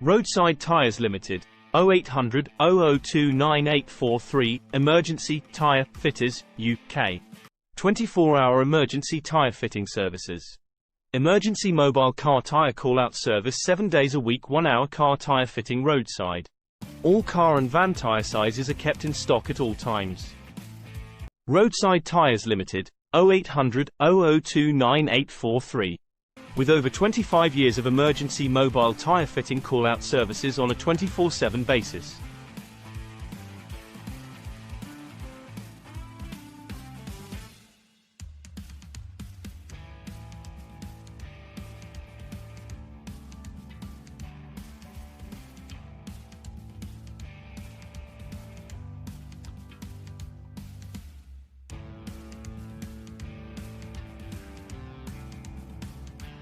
Roadside Tyres Limited, 0800 002 9843, Emergency Tyre Fitters, UK. 24-hour emergency tyre fitting services. Emergency mobile car tyre call-out service 7 days a week, 1-hour car tyre fitting roadside. All car and van tyre sizes are kept in stock at all times. Roadside Tyres Limited, 0800 002 9843. With over 25 years of emergency mobile tyre fitting call-out services on a 24/7 basis.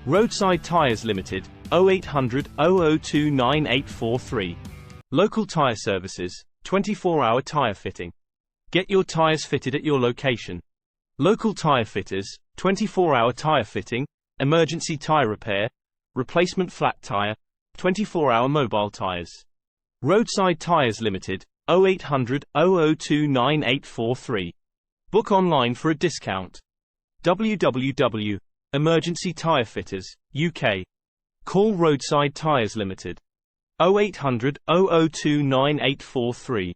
Roadside Tyres Limited, 0800 002 9843. Local tyre services, 24-hour tyre fitting. Get your tyres fitted at your location. Local tyre fitters, 24-hour tyre fitting, emergency tyre repair, replacement flat tyre, 24-hour mobile tyres. Roadside Tyres Limited, 0800 002 9843. Book online for a discount. www.Emergency Tyre Fitters, UK. Call Roadside Tyres Limited. 0800 002 9843.